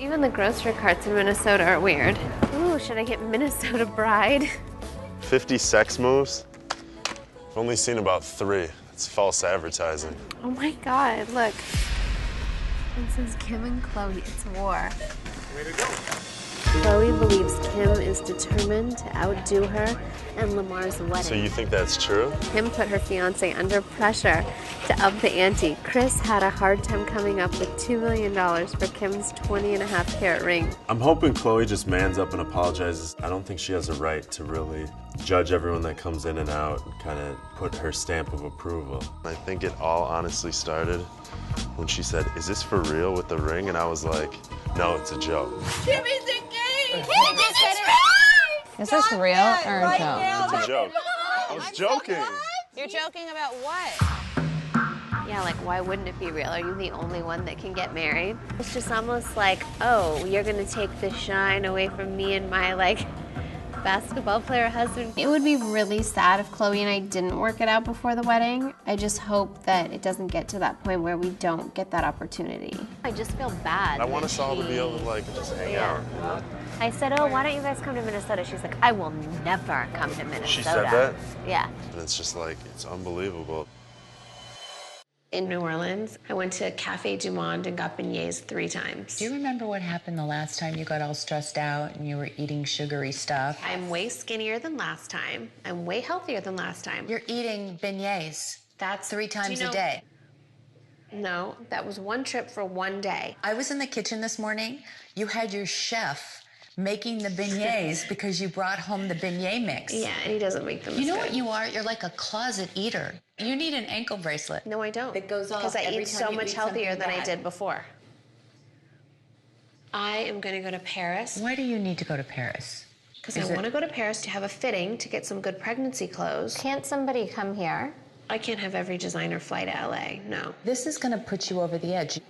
Even the grocery carts in Minnesota are weird. Ooh, should I get Minnesota Bride? 50 sex moves? I've only seen about 3. It's false advertising. Oh my God, look. It says Kim and Khloé, it's war. Way to go. Khloé believes Kim is determined to outdo her and Lamar's wedding. So you think that's true? Kim put her fiance under pressure to up the ante. Kris had a hard time coming up with $2 million for Kim's 20.5-carat ring. I'm hoping Khloé just mans up and apologizes. I don't think she has a right to really judge everyone that comes in and out and kind of put her stamp of approval. I think it all honestly started when she said, "Is this for real with the ring?" And I was like, no, it's a joke. Kim is engaged! Is this real or a joke? It's a joke. I was joking. You're joking about what? Yeah, like, why wouldn't it be real? Are you the only one that can get married? It's just almost like, oh, you're gonna take the shine away from me and my, like, basketball player husband. It would be really sad if Khloé and I didn't work it out before the wedding. I just hope that it doesn't get to that point where we don't get that opportunity. I just feel bad. I want us all to be able to, like, just hang out, you know? I said, oh, why don't you guys come to Minnesota? She's like, I will never come to Minnesota. She said that? Yeah. And it's just like, it's unbelievable. In New Orleans, I went to Cafe Du Monde and got beignets 3 times. Do you remember what happened the last time you got all stressed out and you were eating sugary stuff? I'm way skinnier than last time. I'm way healthier than last time. You're eating beignets. That's 3 times a day. No, that was one trip for one day. I was in the kitchen this morning. You had your chef making the beignets because you brought home the beignet mix. Yeah, and he doesn't make them. You know what you are? You're like a closet eater. You need an ankle bracelet. No, I don't. That goes off because I every eat time so you much eat healthier something than I bad. did before. I am going to go to Paris. Why do you need to go to Paris? Because I want to go to Paris to have a fitting to get some good pregnancy clothes. Can't somebody come here? I can't have every designer fly to LA, no. This is going to put you over the edge.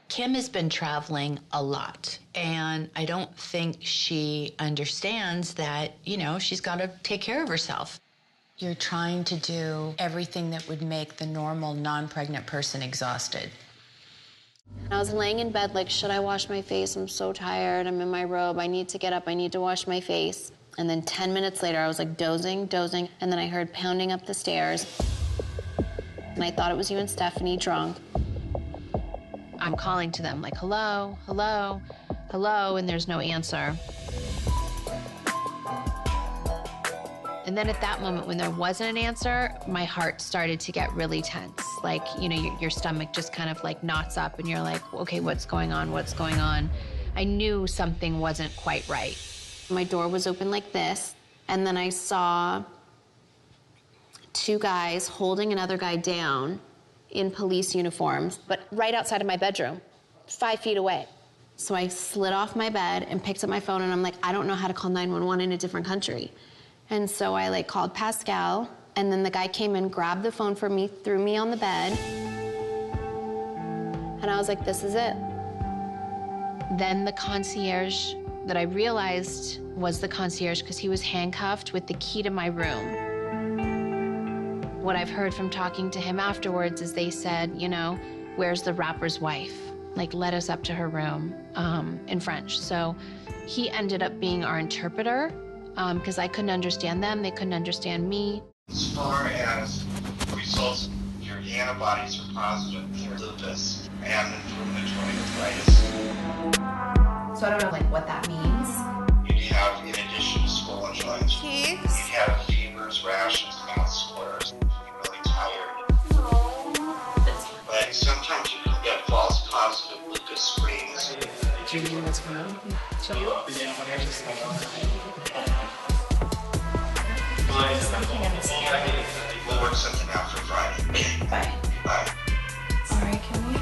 Kim has been traveling a lot, and I don't think she understands that, you know, she's got to take care of herself. You're trying to do everything that would make the normal non-pregnant person exhausted. I was laying in bed like, should I wash my face? I'm so tired. I'm in my robe. I need to get up. I need to wash my face. And then 10 minutes later, I was like dozing. And then I heard pounding up the stairs. And I thought it was you and Stephanie drunk. I'm calling to them like, hello, hello, hello, and there's no answer. And then at that moment, when there wasn't an answer, my heart started to get really tense. Like, you know, your stomach just kind of like knots up and you're like, okay, what's going on? What's going on? I knew something wasn't quite right. My door was open like this, and then I saw 2 guys holding another guy down in police uniforms, but right outside of my bedroom, 5 feet away. So I slid off my bed and picked up my phone, and I'm like, I don't know how to call 911 in a different country. And so I like called Pascal, and then the guy came and grabbed the phone from me, threw me on the bed, and I was like, this is it. Then the concierge that I realized was the concierge because he was handcuffed with the key to my room. What I've heard from talking to him afterwards is they said, you know, where's the rapper's wife? Like, let us up to her room, in French. So he ended up being our interpreter because I couldn't understand them. They couldn't understand me. As far as results, your antibodies are positive for lupus and inflammatory arthritis. So I don't know, like, what that means. You have, in addition to swollen joints, you have fevers, rashes, mouth sores. But sometimes you can get false positive lupus screens. Do you mean what's going on? We'll work something out for Friday. Bye. Bye. Sorry, can we?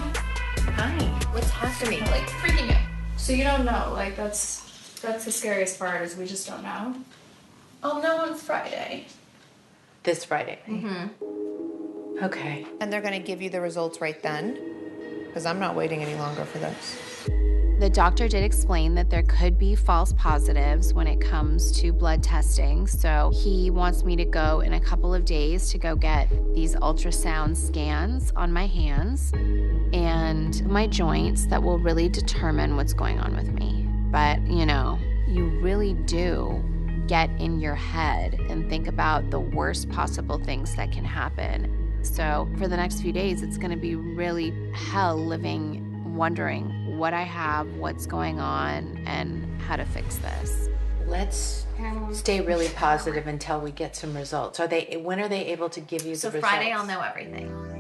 Hi. What's happening? Like, freaking out. So you don't know, like, that's the scariest part, is we just don't know. I'll know on Friday. This Friday. Mm-hmm. Okay. And they're going to give you the results right then? Because I'm not waiting any longer for this. The doctor did explain that there could be false positives when it comes to blood testing. So he wants me to go in a couple of days to go get these ultrasound scans on my hands and my joints that will really determine what's going on with me. But, you know, you really do get in your head and think about the worst possible things that can happen. So for the next few days, it's going to be really hell living, wondering what I have, what's going on, and how to fix this. Let's stay really positive until we get some results. When are they able to give you the results? So Friday, I'll know everything.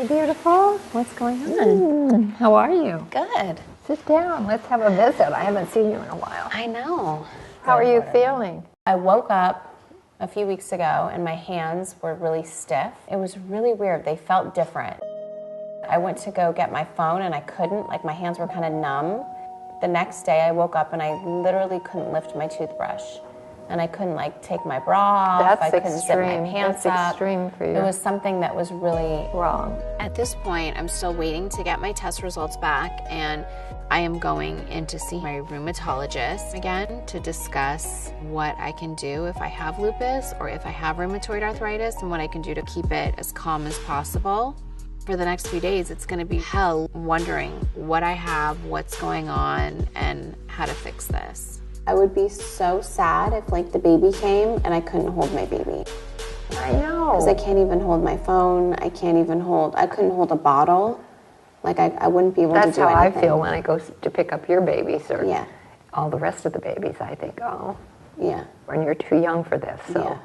Beautiful. What's going on? How are you? Good. Sit down. Let's have a visit. I haven't seen you in a while. I know. How are you feeling? I woke up a few weeks ago and my hands were really stiff. It was really weird. They felt different. I went to go get my phone and I couldn't. Like, my hands were kind of numb. The next day I woke up and I literally couldn't lift my toothbrush. And I couldn't, like, take my bra off. I couldn't zip my pants up. That's extreme for you. It was something that was really wrong. At this point, I'm still waiting to get my test results back, and I am going in to see my rheumatologist again to discuss what I can do if I have lupus or if I have rheumatoid arthritis and what I can do to keep it as calm as possible. For the next few days, it's going to be hell wondering what I have, what's going on, and how to fix this. I would be so sad if, like, the baby came and I couldn't hold my baby. I know. Because I can't even hold my phone. I couldn't hold a bottle. Like, I wouldn't be able to do anything. That's how I feel when I go to pick up your babies or yeah. all the rest of the babies. I think, oh, yeah. when you're too young for this. So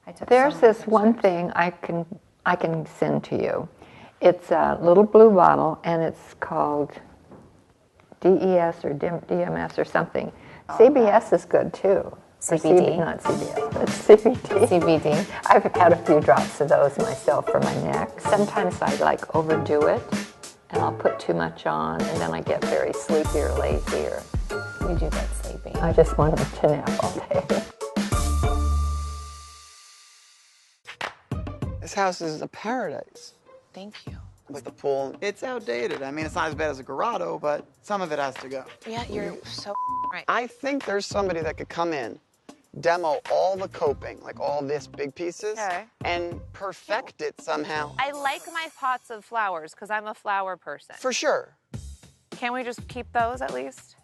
yeah. There's this one thing I can send to you. It's a little blue bottle, and it's called DES or DMS or something. CBS is good too. CBD. Not CBS, but CBD. CBD. I've had a few drops of those myself for my neck. Sometimes I like overdo it, and I'll put too much on, and then I get very sleepy or lazy, or You do get sleepy. I just wanted to nap all day. This house is a paradise. Thank you. With the pool, it's outdated. I mean, it's not as bad as a Garado, but some of it has to go. Yeah, you're so right. I think there's somebody that could come in, demo all the coping, like all this big pieces, and perfect it somehow. I like my pots of flowers because I'm a flower person. For sure. Can we just keep those at least?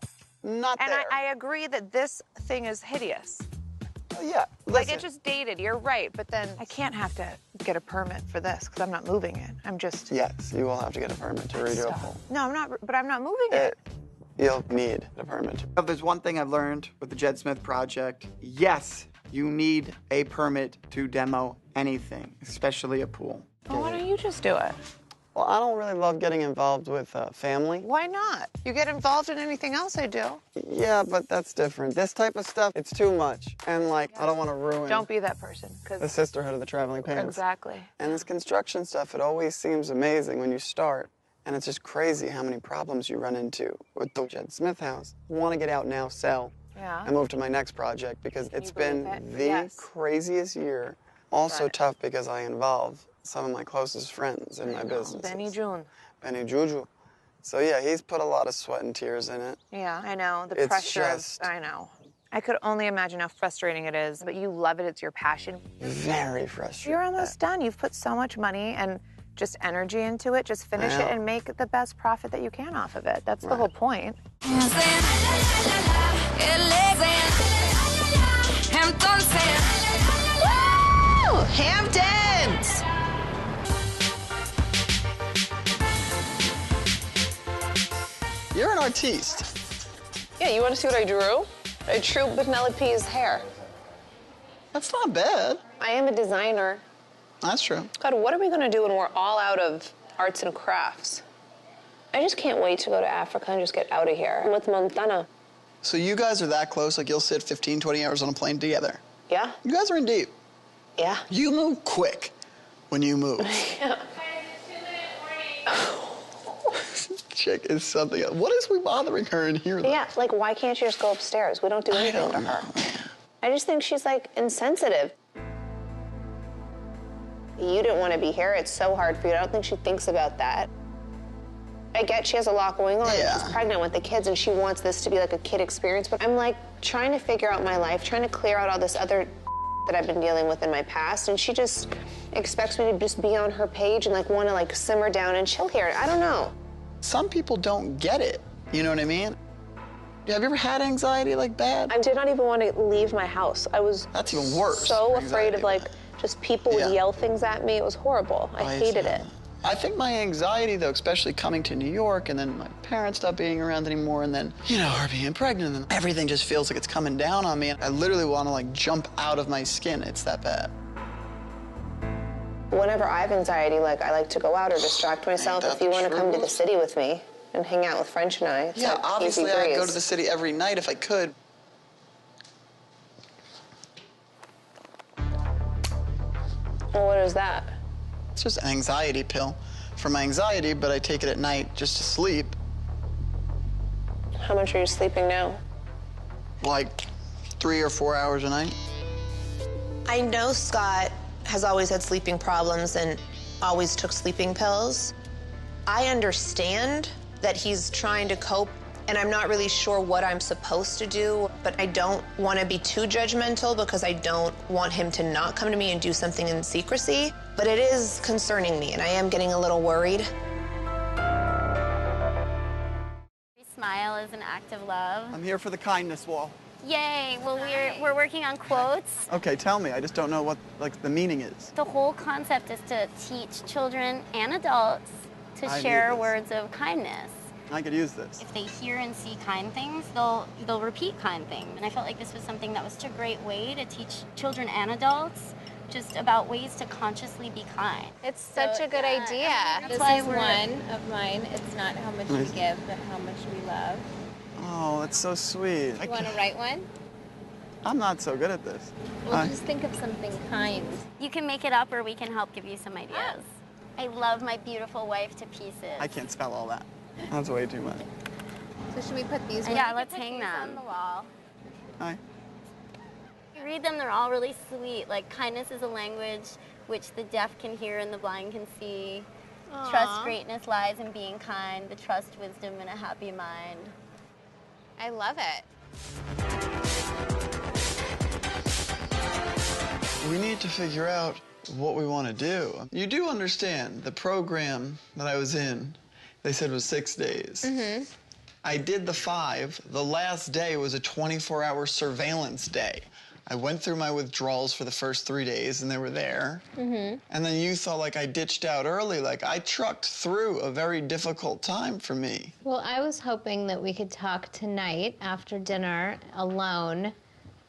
Not and there. I agree that this thing is hideous. Yeah, listen. Like, it's just dated, you're right, but then I can't have to get a permit for this because I'm not moving it. I'm just... Yes, you will have to get a permit to redo a pool. No, I'm not, but I'm not moving it. You'll need a permit. If there's one thing I've learned with the Jed Smith project, yes, you need a permit to demo anything, especially a pool. Well, why don't you just do it? Well, I don't really love getting involved with family. Why not? You get involved in anything else I do. Yeah, but that's different. This type of stuff, it's too much. And, like, I don't want to ruin... Don't be that person, because... The sisterhood of the traveling pants. Exactly. And this construction stuff, it always seems amazing when you start. And it's just crazy how many problems you run into with the Jed Smith house. I want to get out now, sell, and move to my next project because it's been the craziest year. Also tough because I involve some of my closest friends in my business. Benny June. Benny Juju. So yeah, he's put a lot of sweat and tears in it. Yeah, I know. The It's pressure just- I know. I could only imagine how frustrating it is, but you love it. It's your passion. Very frustrating. You're almost done. You've put so much money and just energy into it. Just finish it and make the best profit that you can off of it. That's the whole point. Woo! Hamptons! You're an artiste. Yeah, you want to see what I drew? I drew Penelope's hair. That's not bad. I am a designer. That's true. God, what are we going to do when we're all out of arts and crafts? I just can't wait to go to Africa and just get out of here. I'm with Montana. So you guys are that close, like you'll sit 15, 20 hours on a plane together? Yeah. You guys are in deep. Yeah. You move quick when you move. Yeah. This chick is something else. What is we bothering her in here, though? Yeah, like, why can't she just go upstairs? We don't do anything to her. I just think she's, like, insensitive. You didn't want to be here. It's so hard for you. I don't think she thinks about that. I get she has a lot going on. Yeah. She's pregnant with the kids, and she wants this to be like a kid experience. But I'm like trying to figure out my life, trying to clear out all this other that I've been dealing with in my past, and she just expects me to just be on her page and like want to like simmer down and chill here. I don't know. Some people don't get it. You know what I mean? Have you ever had anxiety like bad? I did not even want to leave my house. I was That's even worse. So afraid of like just people would yell things at me. It was horrible. I hated it. I think my anxiety, though, especially coming to New York, and then my parents not being around anymore, and then, you know, her being pregnant, and everything just feels like it's coming down on me. I literally want to, like, jump out of my skin. It's that bad. Whenever I have anxiety, like, I like to go out or distract myself. If you want to come to the city with me and hang out with French and I, it's yeah, like obviously easy I'd breeze. go to the city every night if I could. Well, what is that? It's just an anxiety pill for my anxiety, but I take it at night just to sleep. How much are you sleeping now? Like 3 or 4 hours a night. I know Scott has always had sleeping problems and always took sleeping pills. I understand that he's trying to cope, and I'm not really sure what I'm supposed to do, but I don't want to be too judgmental because I don't want him to not come to me and do something in secrecy. But it is concerning me, and I am getting a little worried. Every smile is an act of love. I'm here for the kindness wall. Yay! Well, we're working on quotes. Okay, tell me. I just don't know what like the meaning is. The whole concept is to teach children and adults to share words of kindness. I could use this. If they hear and see kind things, they'll repeat kind things. And I felt like this was something that was such a great way to teach children and adults just about ways to consciously be kind. It's such a good idea. That's This is one of mine. It's not how much we give, but how much we love. Oh, that's so sweet. You want to write one? I'm not so good at this. Well, just think of something kind. You can make it up or we can help give you some ideas. I love my beautiful wife to pieces. I can't spell all that. That's way too much. So should we put these? Yeah, let's hang them on the wall. Hi. You read them, they're all really sweet. Like, kindness is a language which the deaf can hear and the blind can see. Aww. Trust greatness lies in being kind. The trust wisdom in a happy mind. I love it. We need to figure out what we want to do. You do understand the program that I was in, they said was 6 days. Mm-hmm. I did the 5. The last day was a 24-hour surveillance day. I went through my withdrawals for the first 3 days, and they were there. Mm-hmm. And then you thought, like, I ditched out early. Like, I trucked through a very difficult time for me. Well, I was hoping that we could talk tonight after dinner alone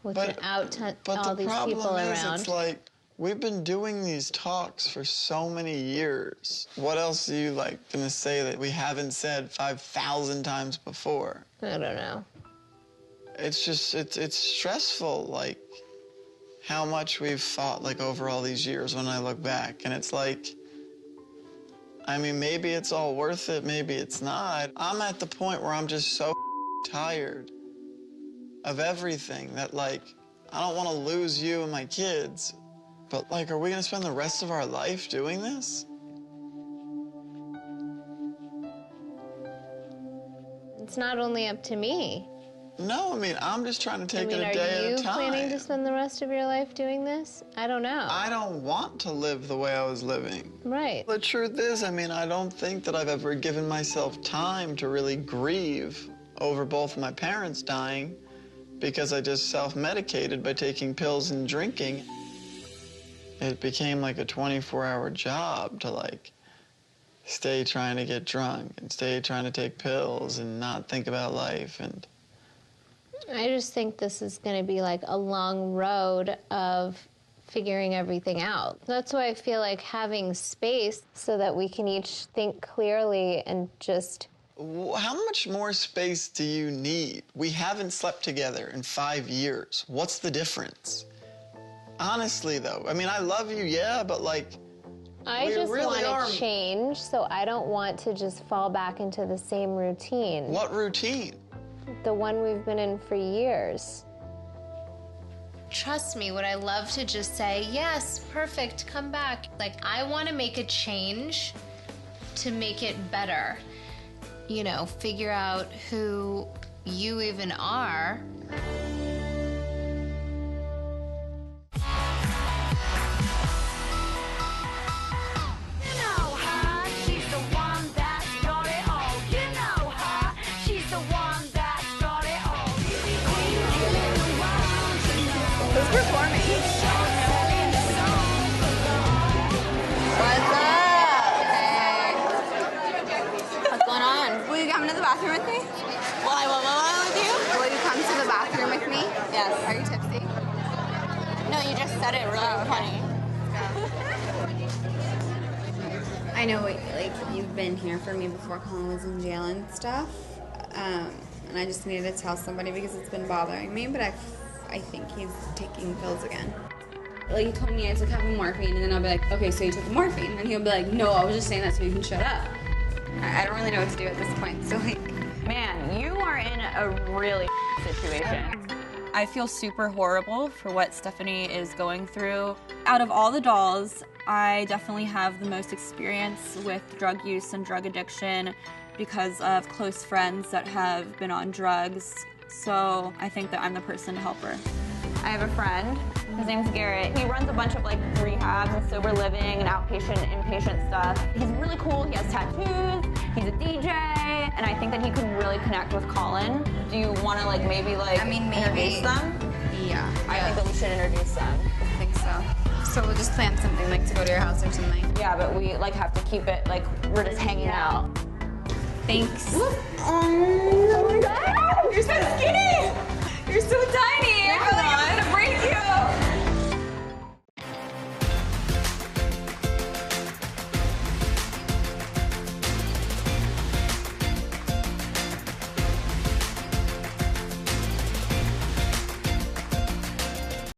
without all these people around. But the problem is, it's like, we've been doing these talks for so many years. What else are you, like, gonna say that we haven't said 5,000 times before? I don't know. It's just, it's stressful, like, how much we've fought, like, over all these years when I look back. And it's like, I mean, maybe it's all worth it, maybe it's not. I'm at the point where I'm just so tired of everything that, like, I don't want to lose you and my kids. But, like, are we gonna spend the rest of our life doing this? It's not only up to me. No, I mean, I'm just trying to take it a day at a time. Are you planning to spend the rest of your life doing this? I don't know. I don't want to live the way I was living. Right. The truth is, I mean, I don't think that I've ever given myself time to really grieve over both my parents dying because I just self-medicated by taking pills and drinking. It became like a 24-hour job to, like, stay trying to get drunk and stay trying to take pills and not think about life. And I just think this is going to be like a long road of figuring everything out. That's why I feel like having space so that we can each think clearly and just... How much more space do you need? We haven't slept together in 5 years. What's the difference? Honestly, though, I mean, I love you, yeah, but, like, I just want to change, so I don't want to just fall back into the same routine. What routine? The one we've been in for years. Trust me, would I love to just say, yes, perfect, come back. Like, I want to make a change to make it better. You know, figure out who you even are. Who's performing? What's up? Hey. What's going on? Will you come to the bathroom with me? Will I with you? Will you come to the bathroom with me? Yes. Are you tipsy? No, you just said it really funny. I know, like, you've been here for me before Colin was in jail and stuff. And I just needed to tell somebody because it's been bothering me, but I think he's taking pills again. Like, he told me I took half of morphine, and then I'll be like, okay, so you took the morphine? And he'll be like, no, I was just saying that so you can shut up. I don't really know what to do at this point, so like... Man, you are in a really situation. I feel super horrible for what Stephanie is going through. Out of all the dolls, I definitely have the most experience with drug use and drug addiction because of close friends that have been on drugs. So I think that I'm the person to help her. I have a friend, his name's Garrett. He runs a bunch of like rehabs and sober living and outpatient, inpatient stuff. He's really cool, he has tattoos, he's a DJ, and I think that he could really connect with Colin. Do you want to like maybe like introduce them? Yeah. I think that we should introduce them. I think so. So we'll just plan something like to go to your house or something. Yeah, but we like have to keep it like we're just hanging out. Thanks. Oh my god! You're so skinny! You're so tiny!